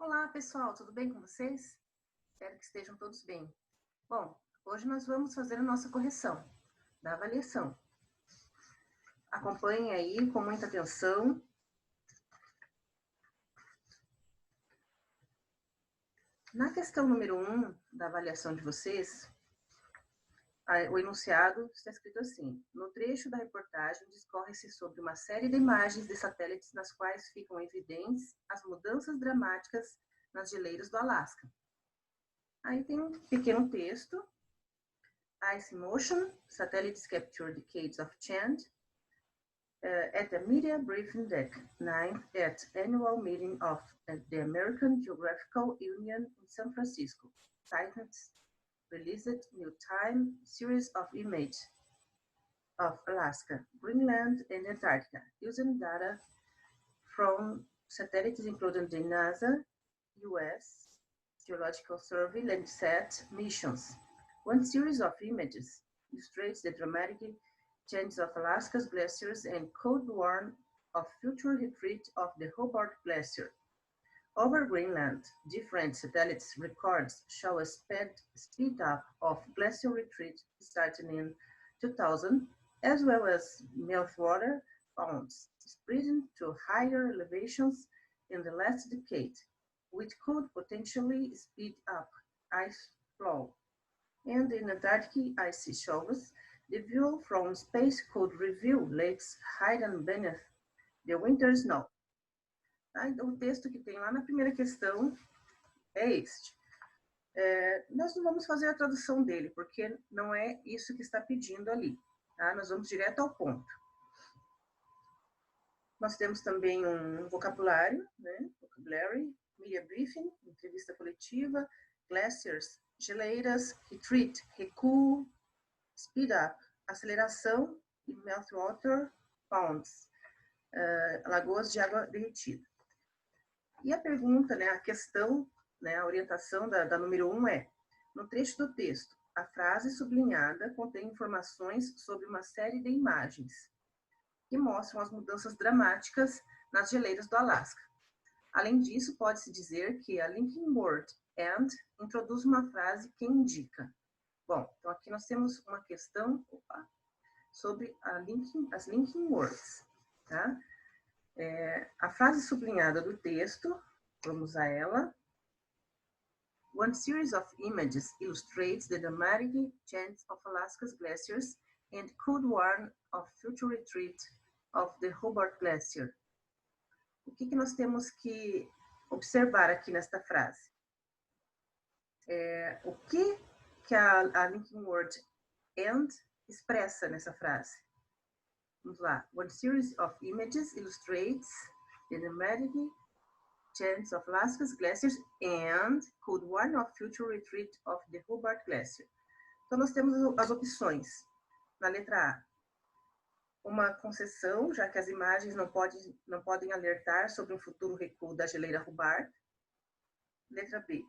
Olá, pessoal, tudo bem com vocês? Espero que estejam todos bem. Bom, hoje nós vamos fazer a nossa correção da avaliação. Acompanhem aí com muita atenção. Na questão número 1 da avaliação de vocês, o enunciado está escrito assim: no trecho da reportagem discorre-se sobre uma série de imagens de satélites nas quais ficam evidentes as mudanças dramáticas nas geleiras do Alasca. Aí tem um pequeno texto. Ice motion, satellites capture decades of change. At the media briefing deck 9th at annual meeting of the American Geographical Union in San Francisco, scientists released new time series of images of Alaska, Greenland, and Antarctica using data from satellites including the NASA, US Geological Survey, Landsat missions. One series of images illustrates the dramatic changes of Alaska's glaciers and cold warn of future retreat of the Hobart Glacier. Over Greenland, different satellites records show a speed up of glacial retreat starting in 2000, as well as meltwater ponds spreading to higher elevations in the last decade, which could potentially speed up ice flow. And in Antarctic icy shelves, the view from space could reveal lakes hidden beneath the winter snow. Tá? Então, o texto que tem lá na primeira questão é este. Nós não vamos fazer a tradução dele, porque não é isso que está pedindo ali. Tá? Nós vamos direto ao ponto. Nós temos também um vocabulário, né? Vocabulary, media briefing, entrevista coletiva, glaciers, geleiras, retreat, recuo, speed up, aceleração e meltwater ponds, lagoas de água derretida. E a pergunta, né, a questão, né, a orientação da número 1 é: no trecho do texto, a frase sublinhada contém informações sobre uma série de imagens que mostram as mudanças dramáticas nas geleiras do Alasca. Além disso, pode-se dizer que a linking word and introduz uma frase que indica. Bom, então aqui nós temos uma questão sobre as linking words. Tá? A frase sublinhada do texto, vamos usar ela. One series of images illustrates the dramatic change of Alaska's glaciers and could warn of future retreat of the Hobart Glacier. O que nós temos que observar aqui nesta frase? O que a linking word and expressa nessa frase? Vamos lá. One series of images illustrates the dramatic change of Alaska's glaciers and could warn of future retreat of the Hobart Glacier. Então, nós temos as opções. Na letra A, uma concessão, já que as imagens não podem alertar sobre um futuro recuo da geleira Hobart. Letra B,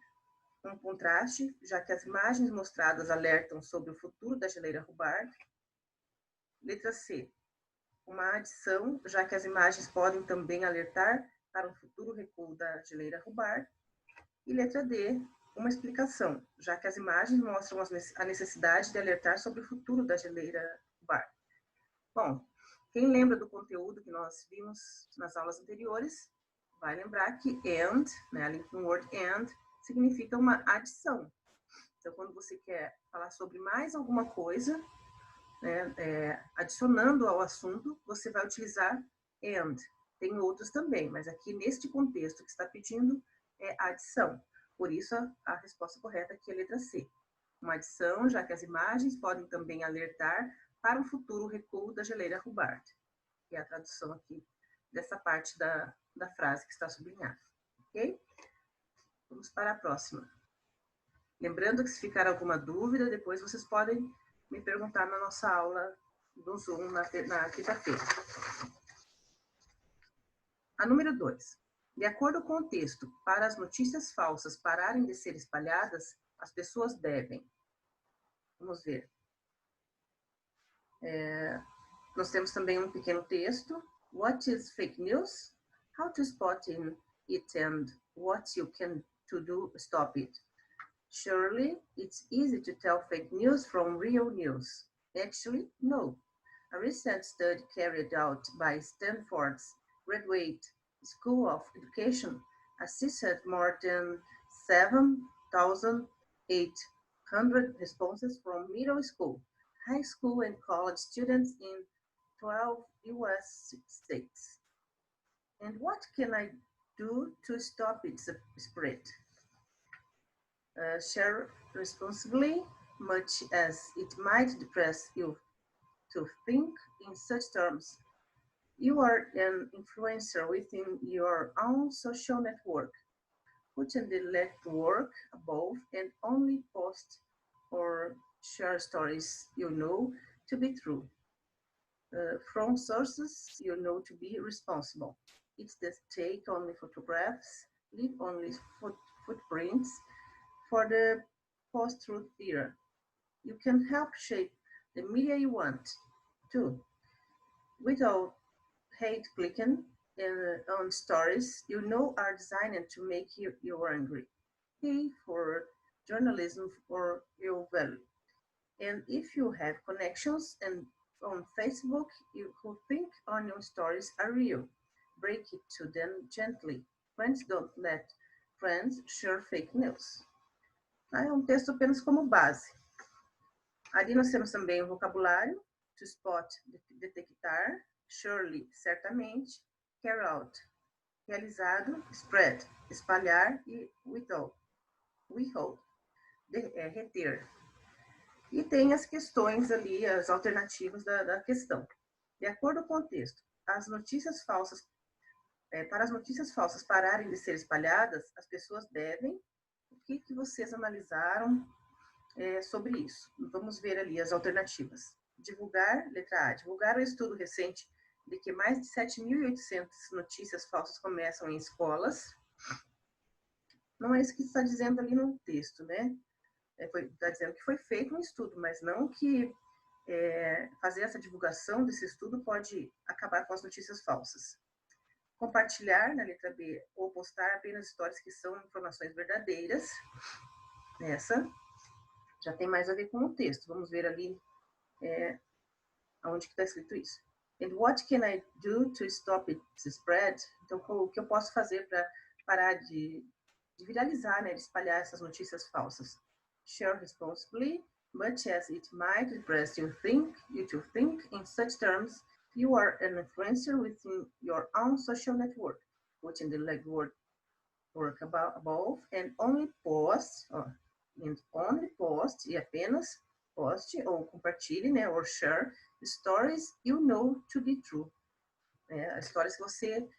um contraste, já que as imagens mostradas alertam sobre o futuro da geleira Hobart. Letra C, uma adição, já que as imagens podem também alertar para um futuro recuo da geleira Hobart. E letra D, uma explicação, já que as imagens mostram a necessidade de alertar sobre o futuro da geleira Hobart. Bom, quem lembra do conteúdo que nós vimos nas aulas anteriores, vai lembrar que and, né, a linking word and, significa uma adição. Então, quando você quer falar sobre mais alguma coisa, né, adicionando ao assunto, você vai utilizar and. Tem outros também, mas aqui neste contexto que está pedindo é adição. Por isso, a resposta correta aqui é a letra C. Uma adição, já que as imagens podem também alertar para um futuro recuo da geleira Hobart. Que é a tradução aqui dessa parte da frase que está sublinhada. Ok? Vamos para a próxima. Lembrando que se ficar alguma dúvida, depois vocês podem me perguntar na nossa aula do Zoom na quinta-feira. A número 2. De acordo com o texto, para as notícias falsas pararem de ser espalhadas, as pessoas devem. Vamos ver. Nós temos também um pequeno texto. What is fake news? How to spot in it and what you can to do stop it. Surely, it's easy to tell fake news from real news. Actually, no. A recent study carried out by Stanford's Graduate School of Education assessed more than 7,800 responses from middle school, high school, and college students in 12 US states. And what can I do to stop its spread? Share responsibly, much as it might depress you to think in such terms. You are an influencer within your own social network. Put in the network above and only post or share stories you know to be true. From sources you know to be responsible. It's the take only photographs, leave only footprints for the post-truth era. You can help shape the media you want to without hate clicking on stories you know are designed to make you angry. Pay for journalism for your value. And if you have connections and on Facebook you who think onion stories are real, break it to them gently. Friends don't let friends share fake news. É um texto apenas como base. Ali nós temos também o vocabulário, to spot, detectar, surely, certamente, carry out, realizado, spread, espalhar e withhold, reter. E tem as questões ali, as alternativas da questão. De acordo com o texto, as notícias falsas, para as notícias falsas pararem de ser espalhadas, as pessoas devem, o que vocês analisaram sobre isso? Vamos ver ali as alternativas. Divulgar, letra A, divulgar o estudo recente de que mais de 7.800 notícias falsas começam em escolas. Não é isso que está dizendo ali no texto, né? Está dizendo que foi feito um estudo, mas não que fazer essa divulgação desse estudo pode acabar com as notícias falsas. Compartilhar, na letra B, ou postar apenas histórias que são informações verdadeiras. Essa já tem mais a ver com o texto. Vamos ver ali onde que está escrito isso. And what can I do to stop it to spread? Então, o que eu posso fazer para parar de viralizar, né, de espalhar essas notícias falsas? Share responsibly, much as it might depress you to think in such terms. You are an influencer within your own social network. Put in the legwork above and only post, e apenas poste ou compartilhe, né, or share stories you know to be true. Histórias que você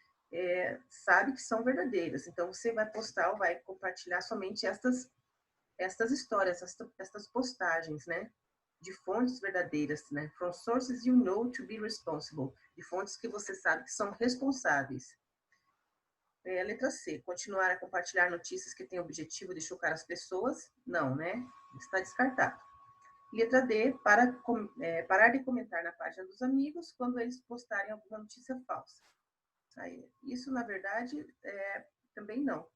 sabe que são verdadeiras. Então, você vai postar ou vai compartilhar somente estas histórias, estas postagens, né, de fontes verdadeiras, né, from sources you know to be responsible, de fontes que você sabe que são responsáveis. Letra C, continuar a compartilhar notícias que têm o objetivo de chocar as pessoas? Não, né? Está descartado. Letra D, parar de comentar na página dos amigos quando eles postarem alguma notícia falsa. Isso, na verdade, também não. O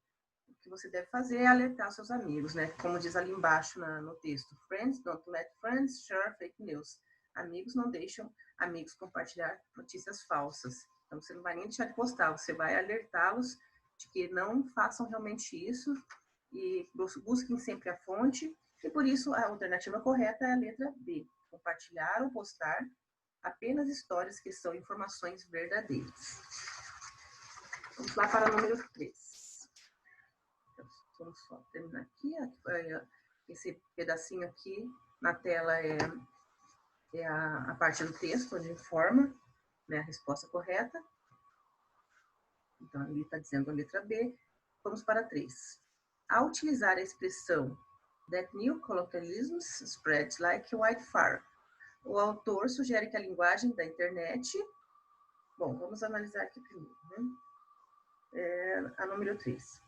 que você deve fazer é alertar seus amigos, né? Como diz ali embaixo no texto. Friends don't let friends share fake news. Amigos não deixam amigos compartilhar notícias falsas. Então, você não vai nem deixar de postar, você vai alertá-los de que não façam realmente isso e busquem sempre a fonte. E por isso, a alternativa correta é a letra B. Compartilhar ou postar apenas histórias que são informações verdadeiras. Vamos lá para o número 3. Vamos só terminar aqui. Esse pedacinho aqui na tela é a parte do texto, onde informa, né, a resposta correta. Então, ele está dizendo a letra B. Vamos para 3. Ao utilizar a expressão that new colloquialisms spread like wildfire, o autor sugere que a linguagem da internet... Bom, vamos analisar aqui primeiro, né? A número 3.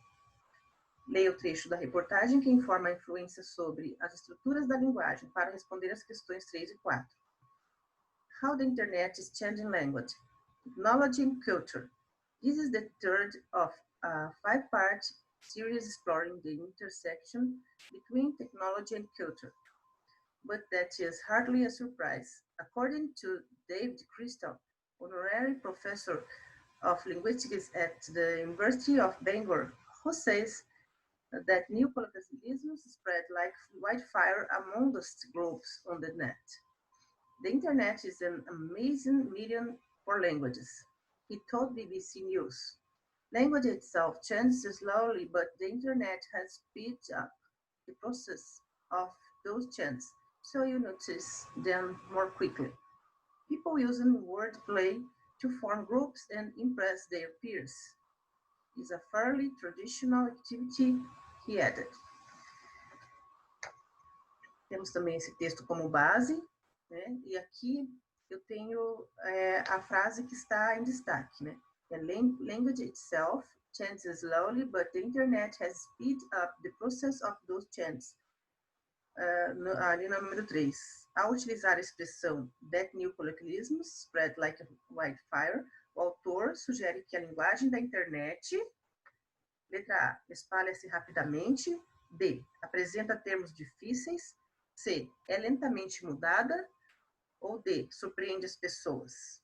Leia o trecho da reportagem que informa a influência sobre as estruturas da linguagem para responder às questões 3 e 4. How the Internet is Changing Language, Technology and Culture. This is the third of a five-part series exploring the intersection between technology and culture. But that is hardly a surprise. According to David Crystal, honorary professor of linguistics at the University of Bangor, who says that new colloquialisms spread like wildfire amongst groups on the net. The internet is an amazing medium for languages, he told BBC News. Language itself changes slowly, but the internet has speeded up the process of those changes, so you notice them more quickly. People using wordplay to form groups and impress their peers is a fairly traditional activity, he added. Temos também esse texto como base, né? E aqui eu tenho a frase que está em destaque, né? The language itself changes slowly, but the internet has speed up the process of those changes. Ali no número 3. Ao utilizar a expressão that new colloquialisms spread like a wildfire, o autor sugere que a linguagem da internet, letra A, espalha-se rapidamente, B, apresenta termos difíceis, C, é lentamente mudada, ou D, surpreende as pessoas.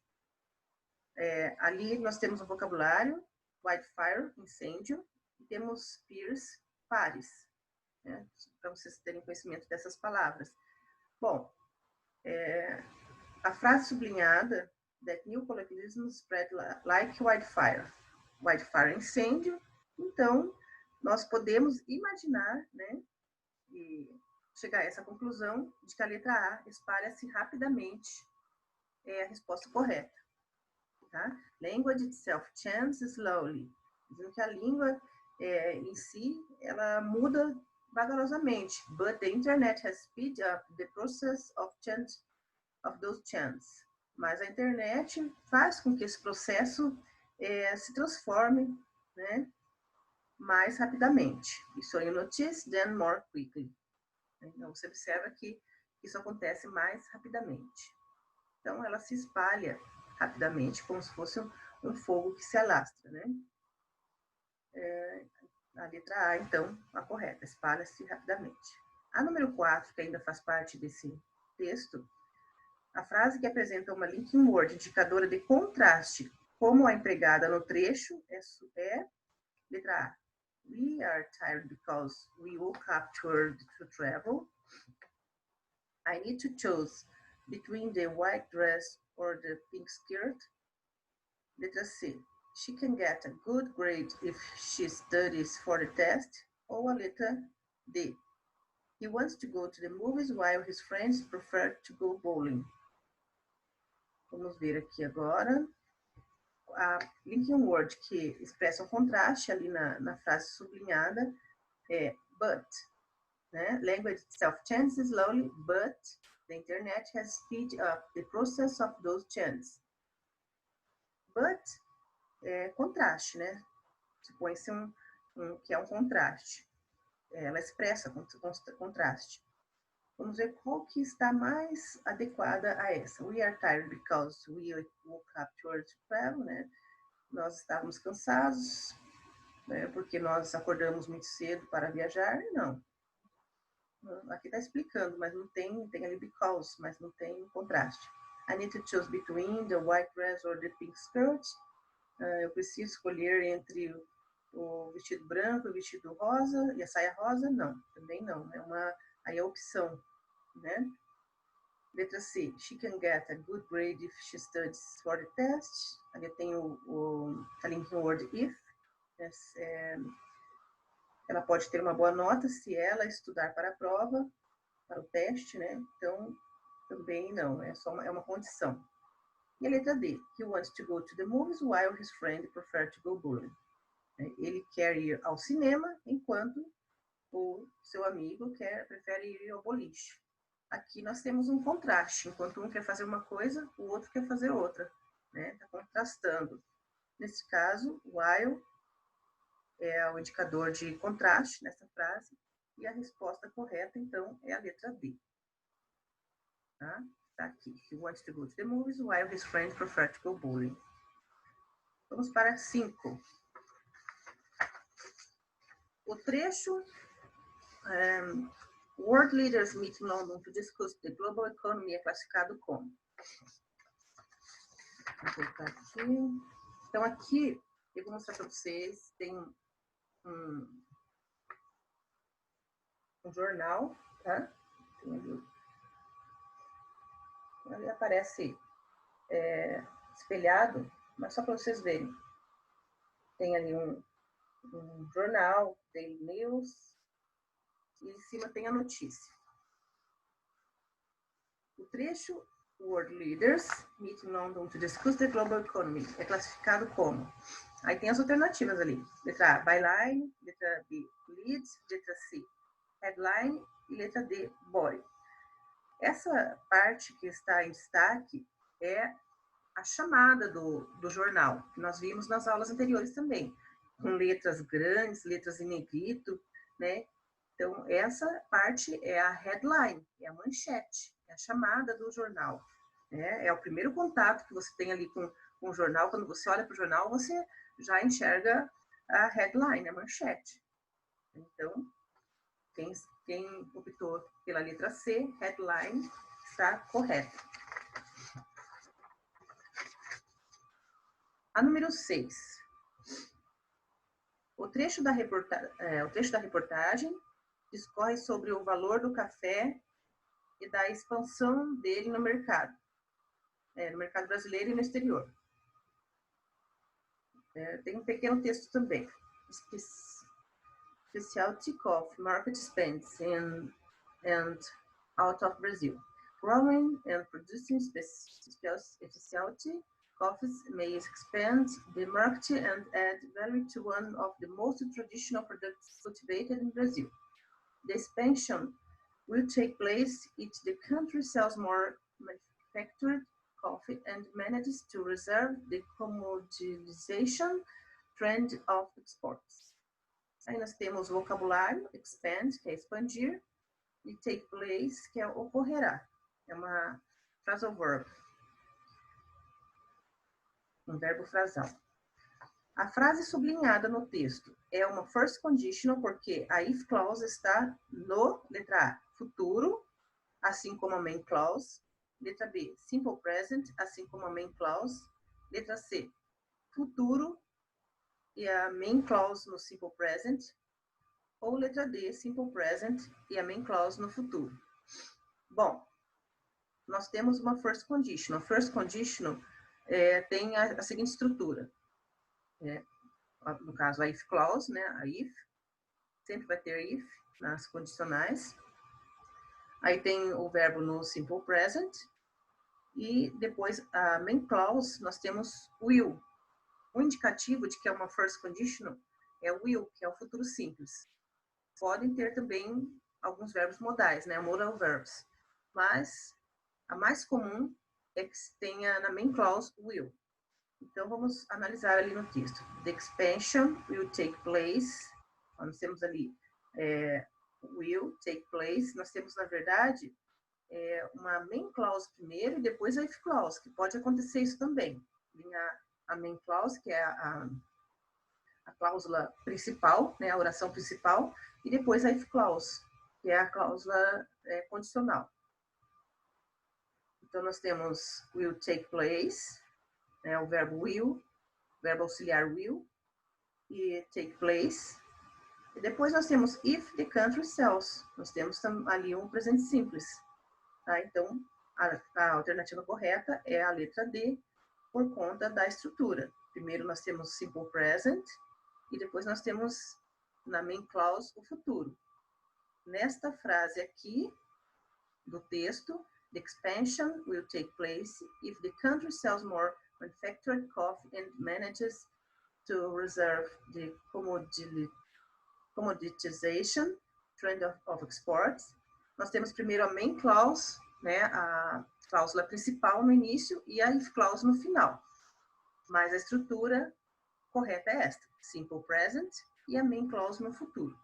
Ali nós temos o vocabulário, wildfire, incêndio, e temos peers, pares, né, para vocês terem conhecimento dessas palavras. Bom, a frase sublinhada, that new colloquialisms spread like wildfire. Wildfire é incêndio, então nós podemos imaginar, né, e chegar a essa conclusão de que a letra A espalha-se rapidamente, é a resposta correta. Tá? Language itself changes slowly, dizendo que a língua em si, ela muda vagarosamente, but the internet has speed up the process of change of those changes. Mas a internet faz com que esse processo se transforme, né, mais rapidamente. E so you notice then more quickly. Então, você observa que isso acontece mais rapidamente. Então, ela se espalha rapidamente, como se fosse um fogo que se alastra, né? A letra A, então, a correta, espalha-se rapidamente. A número 4, que ainda faz parte desse texto, a frase que apresenta uma linking word, indicadora de contraste, como a empregada no trecho, é letra A. We are tired because we woke up too early to travel. I need to choose between the white dress or the pink skirt. Letra C. She can get a good grade if she studies for the test. Ou a letra D. He wants to go to the movies while his friends prefer to go bowling. Vamos ver aqui agora. A linking word que expressa o contraste ali na frase sublinhada é but. Né? Language itself changes slowly, but the internet has speed up the process of those changes. But é contraste, né? Supõe-se que é um contraste. Ela expressa contraste. Vamos ver qual que está mais adequada a essa. We are tired because we woke up too early to travel, né? Nós estávamos cansados, né? Porque nós acordamos muito cedo para viajar. Não. Aqui está explicando, mas não tem ali because, mas não tem contraste. I need to choose between the white dress or the pink skirt. Eu preciso escolher entre o vestido branco e o vestido rosa e a saia rosa? Não, também não. Aí é a opção, né? Letra C. She can get a good grade if she studies for the test. Ali eu tenho a linking word if. Ela pode ter uma boa nota se ela estudar para a prova, para o teste, né? Então, também não, é uma condição. E a letra D. He wants to go to the movies while his friend prefers to go bowling. Ele quer ir ao cinema enquanto o seu amigo prefere ir ao boliche. Aqui nós temos um contraste. Enquanto um quer fazer uma coisa, o outro quer fazer outra. Está contrastando. Nesse caso, while é o indicador de contraste nessa frase. E a resposta correta, então, é a letra D. Tá? Tá aqui. He wants to go to the movies while his friends prefer to go bowling. Vamos para 5. O trecho World Leaders Meet in London to discuss the global economy é classificado como. Vou colocar aqui. Então, aqui, eu vou mostrar para vocês, tem um jornal, tá? Ali aparece espelhado, mas só para vocês verem. Tem ali um jornal, Daily News, e em cima tem a notícia. O trecho World Leaders Meet in London to discuss the global economy é classificado como. Aí tem as alternativas ali. Letra A, byline, letra B, lead, letra C, headline e letra D, body. Essa parte que está em destaque é a chamada do jornal, que nós vimos nas aulas anteriores também, com letras grandes, letras em negrito, né? Então, essa parte é a headline, é a manchete, é a chamada do jornal. Né? É o primeiro contato que você tem ali com o jornal. Quando você olha para o jornal, você já enxerga a headline, a manchete. Então, quem optou pela letra C, headline, está correto. A número 6. O trecho da reportagem discorre sobre o valor do café e da expansão dele no mercado brasileiro e no exterior. Tem um pequeno texto também. Specialty coffee market expands in and out of Brazil. Growing and producing specialty coffees may expand the market and add value to one of the most traditional products cultivated in Brazil. The expansion will take place if the country sells more manufactured coffee and manages to reserve the commoditization trend of exports. Aí nós temos o vocabulário, expand, que é expandir, e take place, que é ocorrerá. É uma phrasal verb. Um verbo frasal. A frase sublinhada no texto é uma first conditional porque a if clause está no, letra A, futuro, assim como a main clause. Letra B, simple present, assim como a main clause. Letra C, futuro e a main clause no simple present. Ou letra D, simple present e a main clause no futuro. Bom, nós temos uma first conditional. A first conditional tem a seguinte estrutura. No caso, a if clause, né? A if, sempre vai ter if nas condicionais. Aí tem o verbo no simple present. E depois, a main clause, nós temos will. O indicativo de que é uma first conditional é o will, que é o futuro simples. Podem ter também alguns verbos modais, né? Modal verbs. Mas a mais comum é que tenha na main clause will. Então, vamos analisar ali no texto. The expansion will take place. Nós temos ali will take place. Nós temos, na verdade, uma main clause primeiro e depois a if clause, que pode acontecer isso também. Tem a main clause, que é a cláusula principal, né, a oração principal, e depois a if clause, que é a cláusula condicional. Então, nós temos will take place, né, o verbo will, verbo auxiliar will, e take place. E depois nós temos if the country sells. Nós temos ali um presente simples. Tá? Então, a alternativa correta é a letra D, por conta da estrutura. Primeiro nós temos simple present, e depois nós temos na main clause o futuro. Nesta frase aqui do texto, the expansion will take place if the country sells more manufactured coffee and manages to reserve the commoditization trend of exports. Nós temos primeiro a main clause, né, a cláusula principal no início e a if clause no final. Mas a estrutura correta é esta, simple present e a main clause no futuro.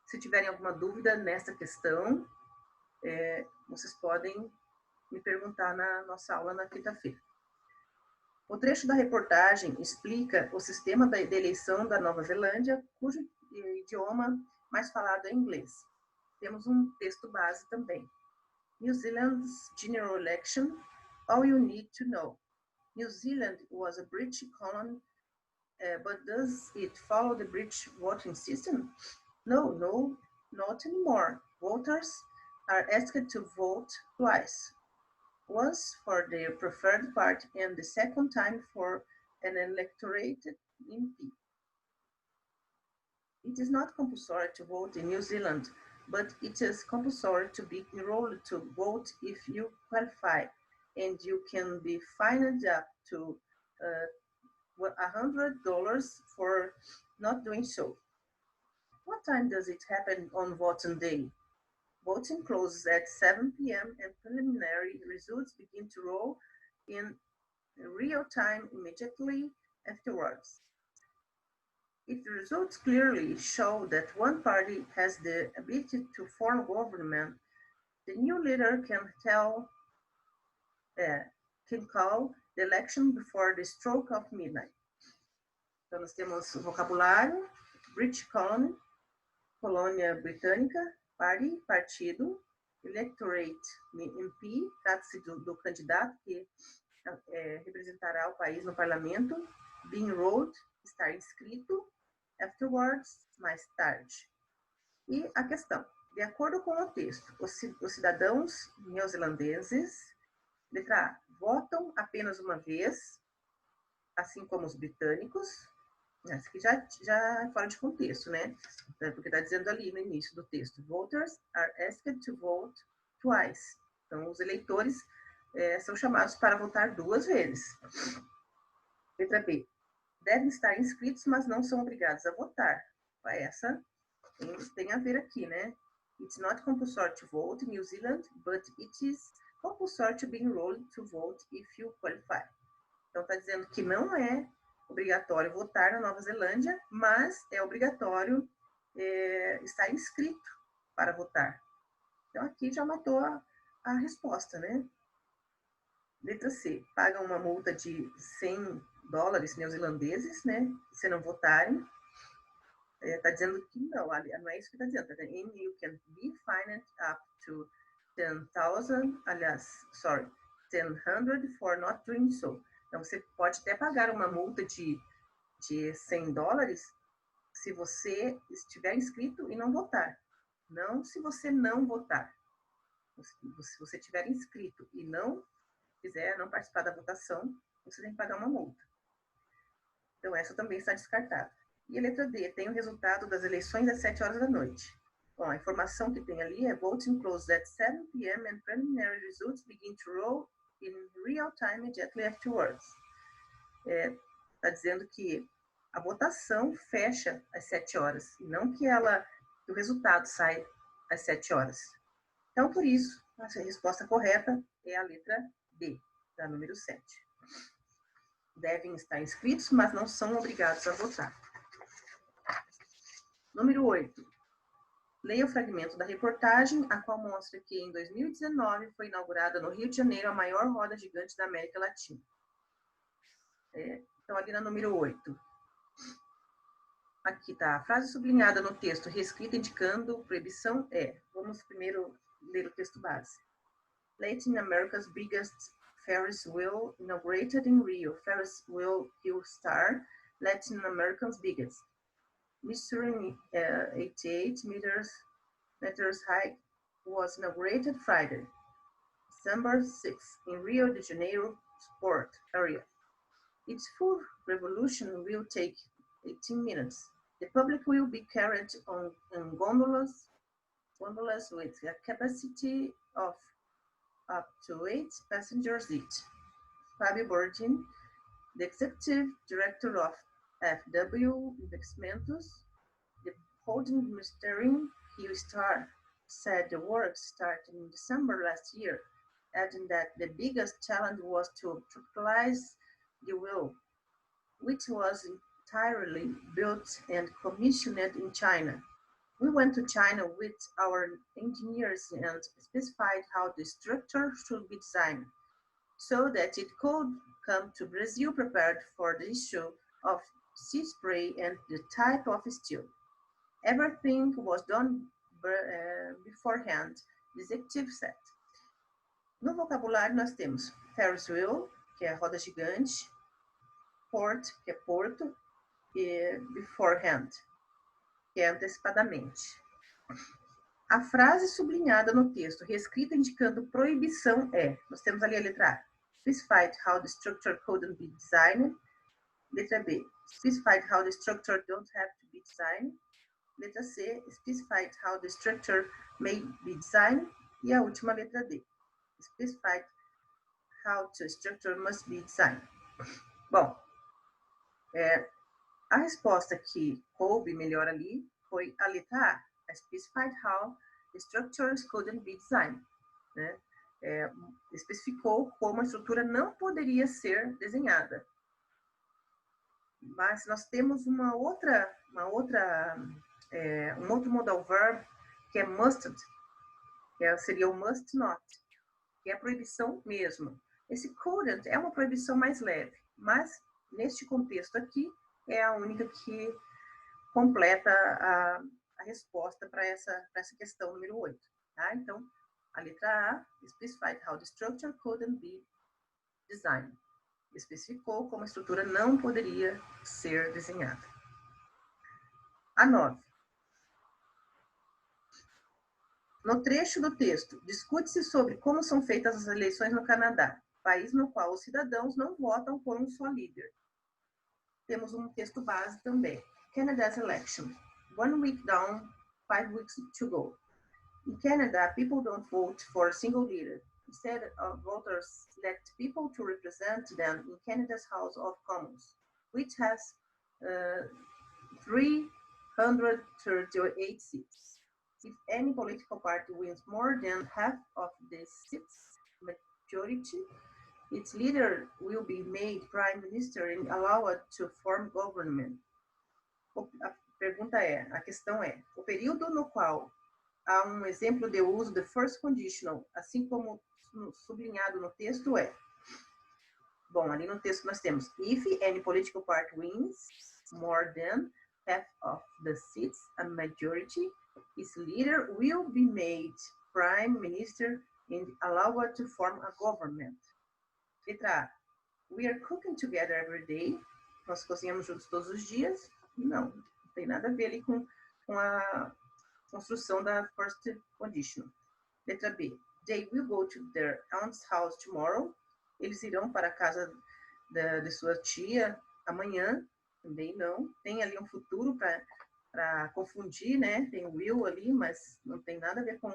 Se tiverem alguma dúvida nessa questão, vocês podem me perguntar na nossa aula na quinta-feira. O trecho da reportagem explica o sistema de eleição da Nova Zelândia, cujo idioma mais falado é inglês. Temos texto base também. New Zealand's general election, all you need to know. New Zealand was a British colony, but does it follow the British voting system? No, not anymore. Voters are asked to vote twice. Once for their preferred party and the second time for an electorate MP. It is not compulsory to vote in New Zealand, but it is compulsory to be enrolled to vote if you qualify, and you can be fined up to $100 for not doing so. What time does it happen on voting day? Voting closes at 7 p.m. and preliminary results begin to roll in real time immediately afterwards. If the results clearly show that one party has the ability to form government, the new leader can call the election before the stroke of midnight. Então, nós temos o vocabulário, British Colony, colônia britânica, party, partido, electorate, MP, trata-se do candidato que representará o país no parlamento, be enrolled, estar inscrito, afterwards, mais tarde. E a questão, de acordo com o texto, os cidadãos neozelandeses, letra A, votam apenas uma vez, assim como os britânicos. Isso aqui já é fora de contexto, né? Porque está dizendo ali no início do texto, voters are asked to vote twice. Então, os eleitores são chamados para votar 2 vezes. Letra B, devem estar inscritos, mas não são obrigados a votar. Essa tem a ver aqui, né? It's not compulsory to vote in New Zealand, but it is compulsory to be enrolled to vote if you qualify. Então, está dizendo que não é obrigatório votar na Nova Zelândia, mas é obrigatório estar inscrito para votar. Então, aqui já matou a resposta, né? Letra C, pagam uma multa de $100 neozelandeses, né? Se não votarem. Está dizendo que não é isso que está dizendo. Tá dizendo, you can be fined up to 10,000, $100 for not doing so. Então, você pode até pagar uma multa de $100 se você estiver inscrito e não votar. Não se você não votar. Se você estiver inscrito e não participar da votação, você tem que pagar uma multa. Então, essa também está descartada. E a letra D, tem o resultado das eleições às 7 horas da noite. Bom, a informação que tem ali é voting closed at 7 p.m. and preliminary results begin to roll in real time immediately afterwards. Está dizendo que a votação fecha às 7 horas, e não que o resultado sai às 7 horas. Então, por isso, a resposta correta é a letra D, da número 7. Devem estar inscritos, mas não são obrigados a votar. Número 8. Leia o fragmento da reportagem, a qual mostra que em 2019 foi inaugurada no Rio de Janeiro a maior roda gigante da América Latina. Então, ali na número 8. Aqui está a frase sublinhada no texto, reescrita indicando proibição Vamos primeiro ler o texto base. Latin America's biggest Ferris wheel inaugurated in Rio. Ferris wheel Q-Star, Latin America's biggest. Measuring 88 meters high, was inaugurated Friday, December 6, in Rio de Janeiro Sport Area. Its full revolution will take 18 minutes. The public will be carried on gondolas with a capacity of up to 8 passengers each. Fabio Bordin, the executive director of FW Investimentos, the holding ministering Q-Star, said the work started in December last year, adding that the biggest challenge was to tropicalize the wheel, which was entirely built and commissioned in China. We went to China with our engineers and specified how the structure should be designed, so that it could come to Brazil prepared for the issue of sea spray and the type of steel. Everything was done beforehand, the executive said. No vocabulário nós temos Ferris wheel, que é roda gigante, port, que é porto, e beforehand, que é antecipadamente. A frase sublinhada no texto, reescrita indicando proibição é, nós temos ali a letra A, specified how the structure couldn't be designed. Letra B, specified how the structure don't have to be designed. Letra C, specified how the structure may be designed. E a última letra D, specified how the structure must be designed. Bom, a resposta que coube melhor ali foi a letra A, specified how the structures couldn't be designed. Né? Especificou como a estrutura não poderia ser desenhada. Mas nós temos um outro modal verb, que é mustn't, que seria o must not, que é a proibição mesmo. Esse couldn't é uma proibição mais leve, mas neste contexto aqui é a única que completa a resposta para essa questão número 8. Tá? Então, a letra A, specified how the structure couldn't be designed. Especificou como a estrutura não poderia ser desenhada. A 9. No trecho do texto, discute-se sobre como são feitas as eleições no Canadá, país no qual os cidadãos não votam por um só líder. Temos um texto base também. Canada's election. 1 week down, 5 weeks to go. In Canada, people don't vote for a single leader. Instead, voters elect people to represent them in Canada's House of Commons, which has 338 seats. If any political party wins more than half of the seats majority, its leader will be made prime minister and allowed to form government. A questão é, o período no qual há um exemplo de uso de first conditional, assim como sublinhado no texto é, bom, ali no texto nós temos, if any political party wins more than half of the seats, a majority, its leader will be made prime minister and allowed to form a government. Letra A, we are cooking together every day. Nós cozinhamos juntos todos os dias. Não tem nada a ver ali com a construção da first condition. Letra B, they will go to their aunt's house tomorrow. Eles irão para a casa de sua tia amanhã. Também não. Tem ali um futuro para confundir, né? Tem will ali, mas não tem nada a ver com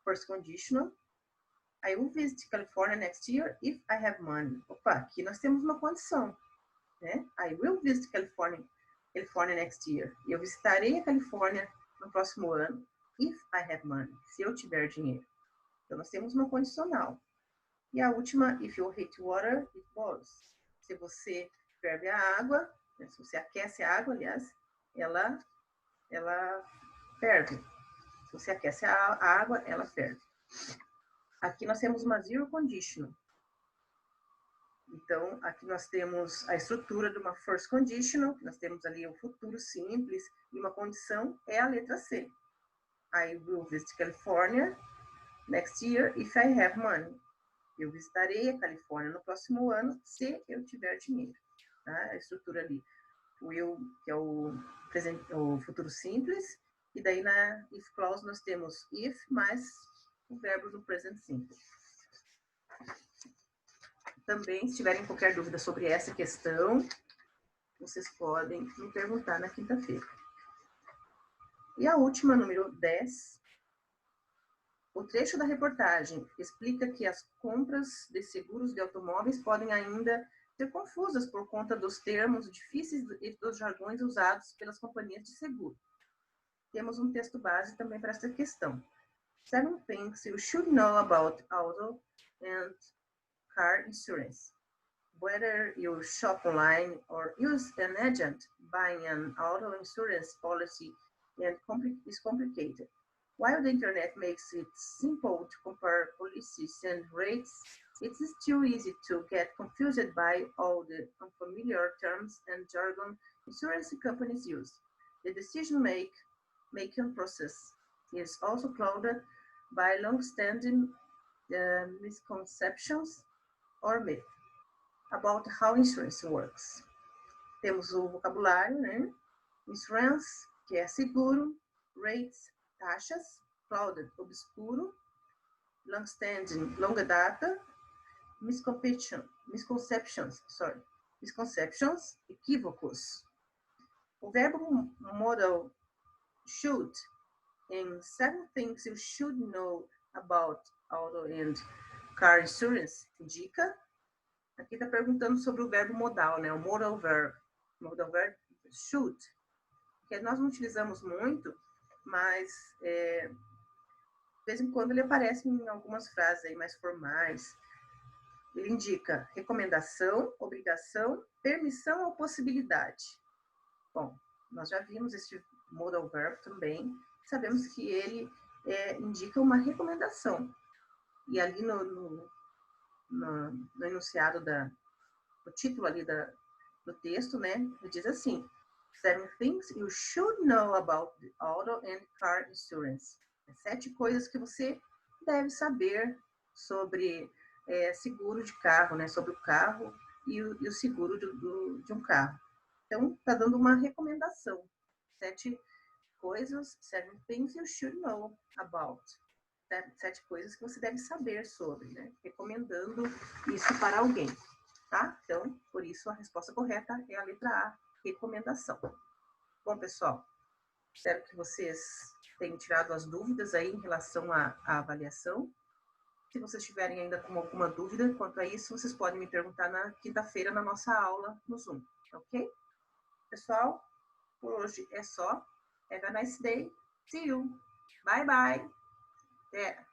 first conditional. I will visit California next year if I have money. Opa, aqui nós temos uma condição, né? I will visit California next year. Eu visitarei a Califórnia no próximo ano if I have money, se eu tiver dinheiro. Então, nós temos uma condicional. E a última, if you heat water, it boils. Se você ferve a água, né, se você aquece a água, aliás, ela ferve. Se você aquece a água, ela ferve. Aqui nós temos uma zero conditional. Então, aqui nós temos a estrutura de uma first conditional, nós temos ali o futuro simples, e uma condição é a letra C. I will visit California next year if I have money. Eu visitarei a Califórnia no próximo ano se eu tiver dinheiro. Tá? A estrutura ali, will, que é o futuro simples, e daí na if clause nós temos if mais o verbo do present simple. Também, se tiverem qualquer dúvida sobre essa questão, vocês podem me perguntar na quinta-feira. E a última, número 10. O trecho da reportagem explica que as compras de seguros de automóveis podem ainda ser confusas por conta dos termos difíceis e dos jargões usados pelas companhias de seguro. Temos um texto base também para essa questão. 7 things you should know about auto and car insurance. Whether you shop online or use an agent, buying an auto insurance policy is complicated. While the internet makes it simple to compare policies and rates, it's still easy to get confused by all the unfamiliar terms and jargon insurance companies use. The decision making process. It is also clouded by long-standing misconceptions or myths about how insurance works. Temos o vocabulário, né? Insurance, que é seguro, rates, taxas, clouded, obscuro, long-standing, longa data, misconceptions, equívocos. O verbo modal should, in 7 things you should know about auto and car insurance, indica. Aqui está perguntando sobre o verbo modal, né? O modal verb. Modal verb should, que nós não utilizamos muito, mas de vez em quando ele aparece em algumas frases aí mais formais. Ele indica recomendação, obrigação, permissão ou possibilidade. Bom, nós já vimos esse modal verb também, sabemos que ele indica uma recomendação. E ali no enunciado, no título ali do texto, né, ele diz assim: 7 things you should know about the auto and car insurance. 7 coisas que você deve saber sobre seguro de carro, né, sobre o carro e o seguro de um carro. Então, está dando uma recomendação. 7 coisas, 7 things you should know about. 7 coisas que você deve saber sobre, né? Recomendando isso para alguém, tá? Então, por isso, a resposta correta é a letra A, recomendação. Bom, pessoal, espero que vocês tenham tirado as dúvidas aí em relação à avaliação. Se vocês tiverem ainda com alguma dúvida quanto a isso, vocês podem me perguntar na quinta-feira na nossa aula no Zoom, ok? Pessoal, por hoje é só. Have a nice day. See you. Bye, bye. Yeah.